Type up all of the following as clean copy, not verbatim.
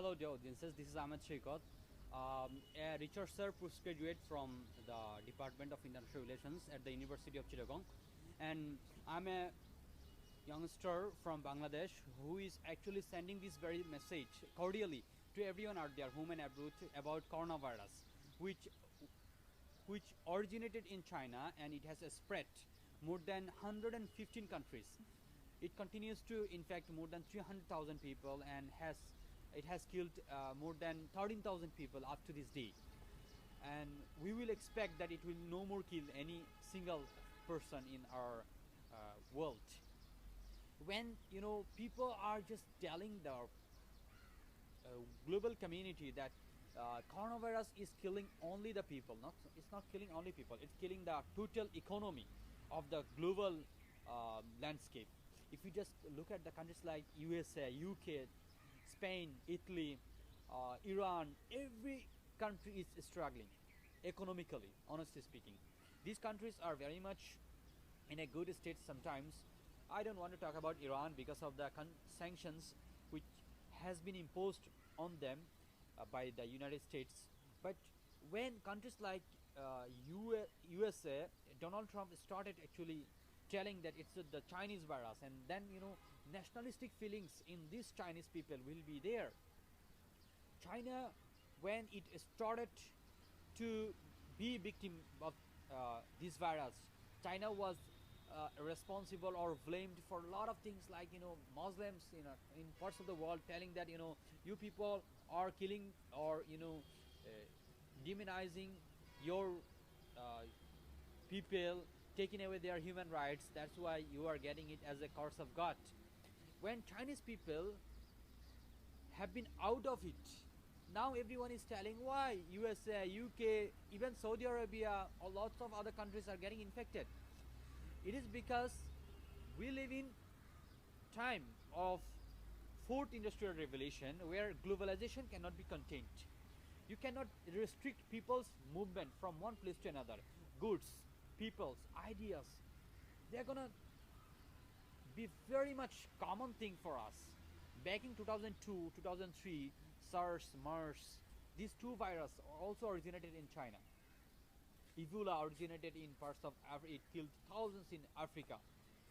Hello, dear audiences. This is Ahmed Sheikot, a researcher postgraduate from the Department of International Relations at the University of Chittagong, and I'm a youngster from Bangladesh who is actually sending this very message cordially to everyone out there, home and abroad, about coronavirus, which which originated in China and it has spread more than 115 countries. It continues to infect more than 300,000 people and it has killed more than 13,000 people up to this day. And we will expect that it will no more kill any single person in our world. When people are just telling the global community that coronavirus is killing only the people. It's not killing only people. It's killing the total economy of the global landscape. If you just look at the countries like USA, UK, Spain, Italy, Iran, every country is struggling economically, honestly speaking. These countries are very much in a good state sometimes. I don't want to talk about Iran because of the sanctions which has been imposed on them by the United States. But when countries like USA, Donald Trump started actually telling that it's the Chinese virus, and then nationalistic feelings in these Chinese people will be there. China, when it started to be victim of this virus, China was responsible or blamed for a lot of things, like Muslims in parts of the world telling that you people are killing or demonizing your people, taking away their human rights. That's why you are getting it as a curse of God. When Chinese people have been out of it, now everyone is telling why USA, UK, even Saudi Arabia or lots of other countries are getting infected. It is because we live in time of fourth industrial revolution where globalization cannot be contained. You cannot restrict people's movement from one place to another. Goods, people's ideas, they're gonna be very much common thing for us. Back in 2002, 2003, SARS, MERS, these two viruses also originated in China. Ebola originated in parts of Africa. It killed thousands in Africa,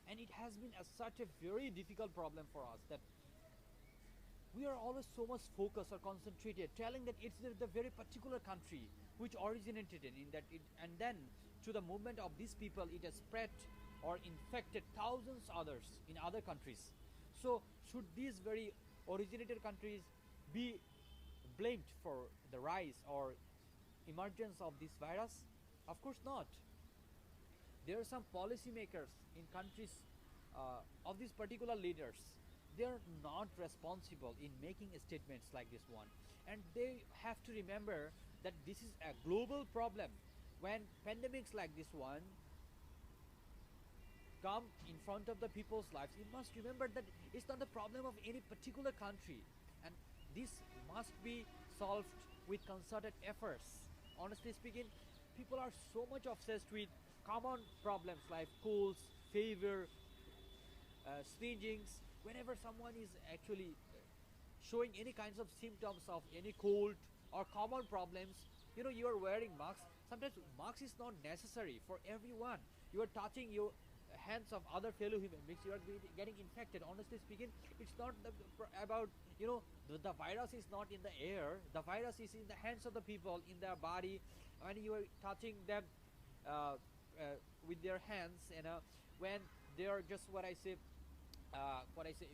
and it has been such a very difficult problem for us that we are always so much focused or concentrated, telling that it's the very particular country which originated in that, and then through the movement of these people, it has spread or infected thousands others in other countries. So should these very originated countries be blamed for the rise or emergence of this virus? Of course not. There are some policymakers in countries of these particular leaders. They are not responsible in making statements like this one, and they have to remember that this is a global problem. When pandemics like this one come in front of the people's lives, you must remember that it's not the problem of any particular country, and this must be solved with concerted efforts. Honestly speaking, people are so much obsessed with common problems like colds, fever, sneezings. Whenever someone is actually showing any kinds of symptoms of any cold or common problems, you are wearing masks. Sometimes mask is not necessary for everyone. You are touching your hands of other fellow human beings, you are getting infected. Honestly speaking, it's not about the virus is not in the air. The virus is in the hands of the people, in their body, when you are touching them with their hands, when they are just what I say,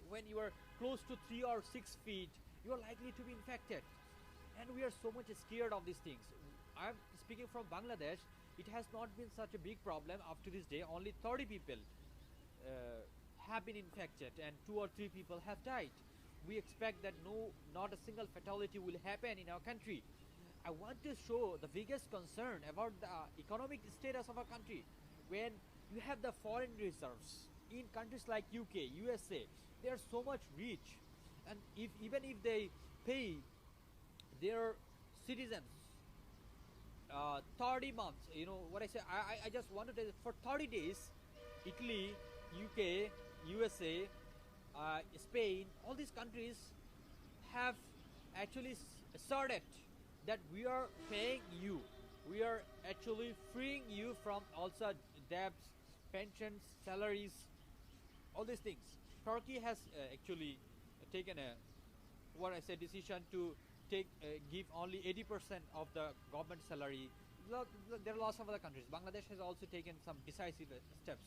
when you are close to 3 or 6 feet, you are likely to be infected. And we are so much scared of these things. I'm speaking from Bangladesh. It has not been such a big problem up to this day. Only 30 people have been infected and 2 or 3 people have died. We expect that not a single fatality will happen in our country. I want to show the biggest concern about the economic status of our country. When you have the foreign reserves in countries like UK, USA, they are so much rich, and even if they pay their citizens 30 months, what I say, I just want to tell you, for 30 days, Italy, UK, USA, Spain, all these countries have actually started that we are paying you, we are actually freeing you from also debts, pensions, salaries, all these things. Turkey has actually taken a, what I say, decision to take give only 80% of the government salary. There are lots of other countries. Bangladesh has also taken some decisive steps.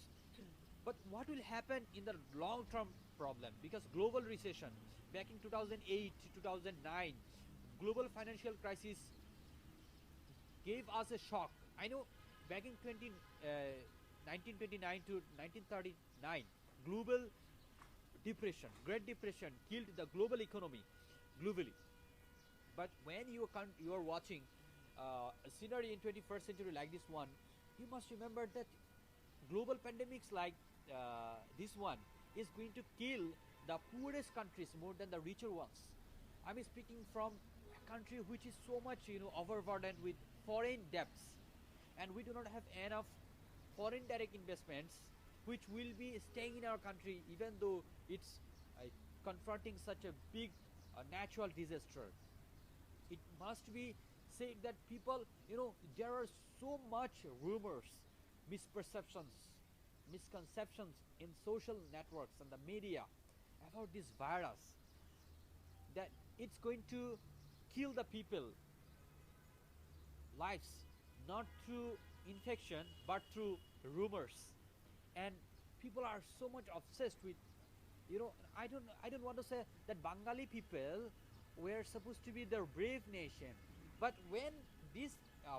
But what will happen in the long term problem? Because global recession back in 2008 to 2009, global financial crisis gave us a shock. I know back in 1929 to 1939, global depression, Great Depression killed the global economy globally. But when you are watching a scenery in 21st century like this one, you must remember that global pandemics like this one is going to kill the poorest countries more than the richer ones. I mean, speaking from a country which is so much overburdened with foreign debts, and we do not have enough foreign direct investments which will be staying in our country even though it's confronting such a big natural disaster. It must be said that people, there are so much rumors, misperceptions, misconceptions in social networks and the media about this virus, that it's going to kill the people lives, not through infection but through rumors. And people are so much obsessed with, I don't want to say that Bengali people were supposed to be the brave nation, but when this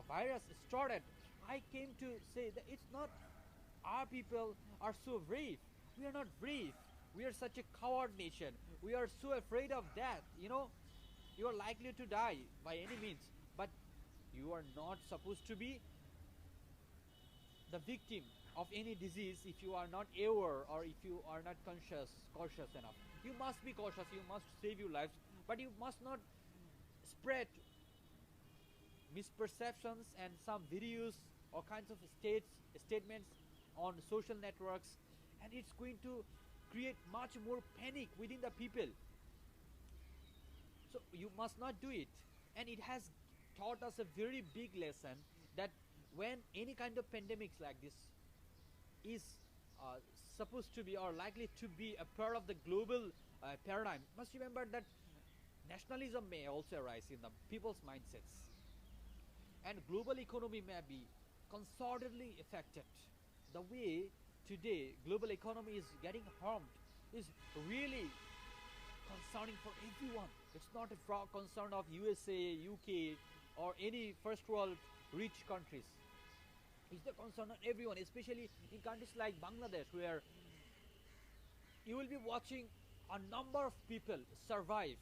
virus started, I came to say that it's not our people are so brave. We are not brave. We are such a coward nation. We are so afraid of death. You are likely to die by any means, but you are not supposed to be the victim of any disease if you are not aware or if you are not cautious enough. You must be cautious. You must save your lives, but you must not spread misperceptions and some videos or kinds of statements on social networks, and it's going to create much more panic within the people. So you must not do it. And it has taught us a very big lesson that when any kind of pandemics like this is supposed to be or likely to be a part of the global paradigm, must remember that nationalism may also arise in the people's mindsets, and global economy may be concertedly affected. The way today global economy is getting harmed is really concerning for everyone. It's not a concern of USA, UK, or any first world rich countries. It's the concern of everyone, especially in countries like Bangladesh, where you will be watching a number of people survive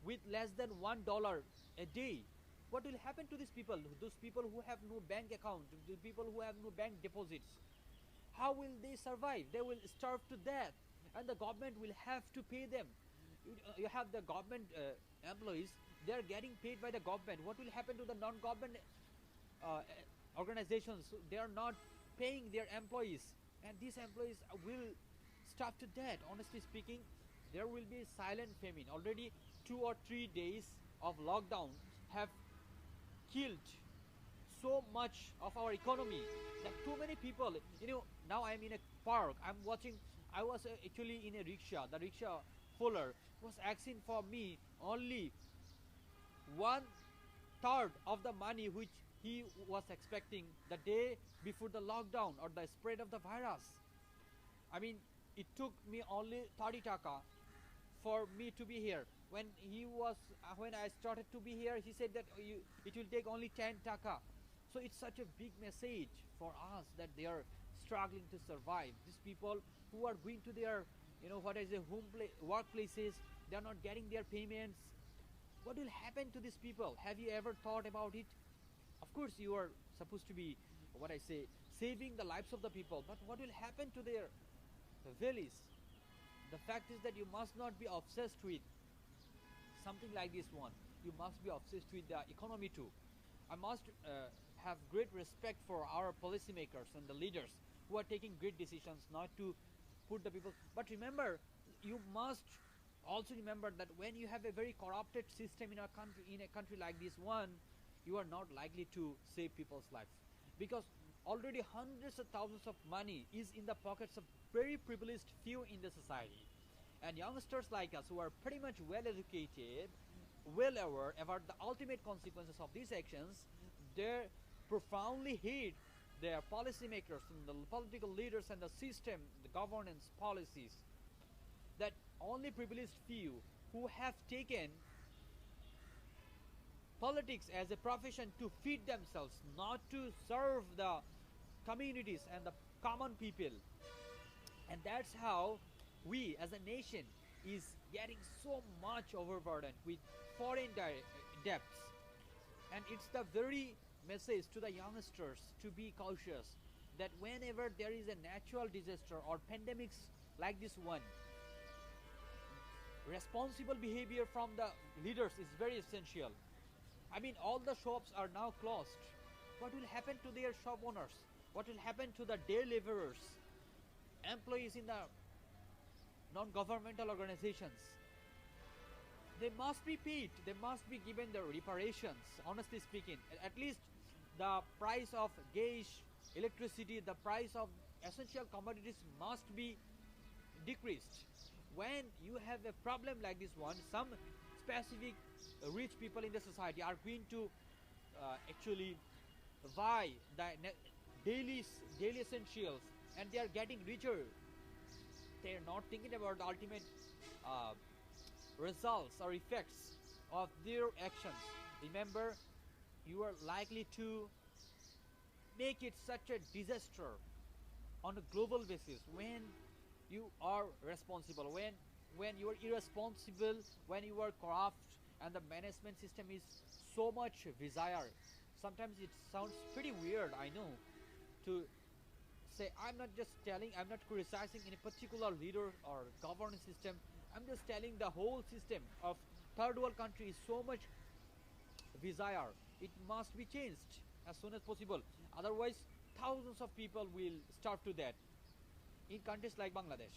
with less than $1 a day. What will happen to these people? Those people who have no bank account, the people who have no bank deposits, how will they survive? They will starve to death, and the government will have to pay them. You have the government employees, they are getting paid by the government. What will happen to the non-government organizations? They are not paying their employees, and these employees will starve to death. Honestly speaking, there will be silent famine. Already 2 or 3 days of lockdown have killed so much of our economy that too many people, now I'm in a park, I was actually in a rickshaw. The rickshaw puller was asking for me only 1/3 of the money which he was expecting the day before the lockdown or the spread of the virus. I mean, it took me only 30 taka for me to be here. When I started to be here, he said that it will take only 10 taka. So it's such a big message for us that they are struggling to survive. These people who are going to their, workplaces, they are not getting their payments. What will happen to these people? Have you ever thought about it? Of course, you are supposed to be, saving the lives of the people. But what will happen to their valleys? The fact is that you must not be obsessed with something like this one. You must be obsessed with the economy too. I must have great respect for our policymakers and the leaders who are taking great decisions not to put the people. But remember, you must Also remember that when you have a very corrupted system in a country like this one, you are not likely to save people's lives, because already hundreds of thousands of money is in the pockets of very privileged few in the society. And youngsters like us, who are pretty much well educated, well aware about the ultimate consequences of these actions, they profoundly hate their policymakers and the political leaders and the system, the governance policies, that only privileged few who have taken politics as a profession to feed themselves, not to serve the communities and the common people. And that's how we as a nation is getting so much overburdened with foreign debts. And it's the very message to the youngsters to be cautious, that whenever there is a natural disaster or pandemics like this one, responsible behavior from the leaders is very essential. I mean, all the shops are now closed. What will happen to their shop owners? What will happen to the day laborers, employees in the non-governmental organizations? They must be paid. They must be given the reparations, honestly speaking. At least the price of gas, electricity, the price of essential commodities must be decreased. When you have a problem like this one, some specific rich people in the society are going to actually buy the daily essentials, and they are getting richer. They are not thinking about the ultimate uh, results or effects of their actions. Remember, you are likely to make it such a disaster on a global basis when you are responsible, when you are irresponsible, when you are corrupt, and the management system is so much bizarre. Sometimes it sounds pretty weird, I know, to say. I'm not criticizing any particular leader or governance system. I'm just telling the whole system of third world country is so much bizarre. It must be changed as soon as possible. Otherwise, thousands of people will starve to death in countries like Bangladesh.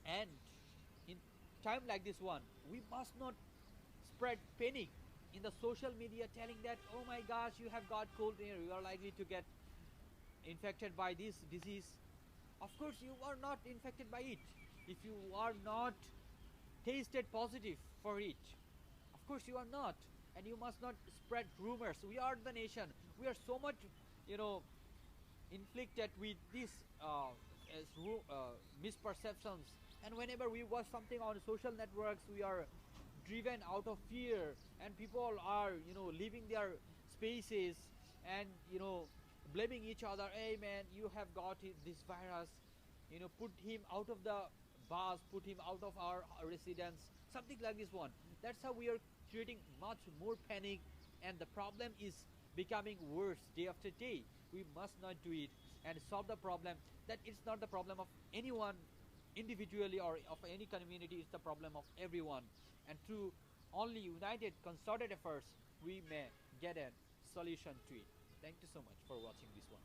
And in time like this one, we must not spread panic in the social media, telling that, oh my gosh, you have got cold air, you are likely to get infected by this disease. Of course you are not infected by it if you are not tasted positive for it. Of course you are not. And you must not spread rumors. We are the nation, we are so much, you know, inflicted with these misperceptions. And whenever we watch something on social networks, we are driven out of fear, and people are, you know, leaving their spaces and, you know, blaming each other. Hey man, you have got this virus, you know, put him out of the bus, put him out of our residence, something like this one. That's how we are creating much more panic, and the problem is becoming worse day after day. We must not do it and solve the problem. That it's not the problem of anyone individually or of any community, it's the problem of everyone. And through only united, concerted efforts, we may get a solution to it. Thank you so much for watching this one.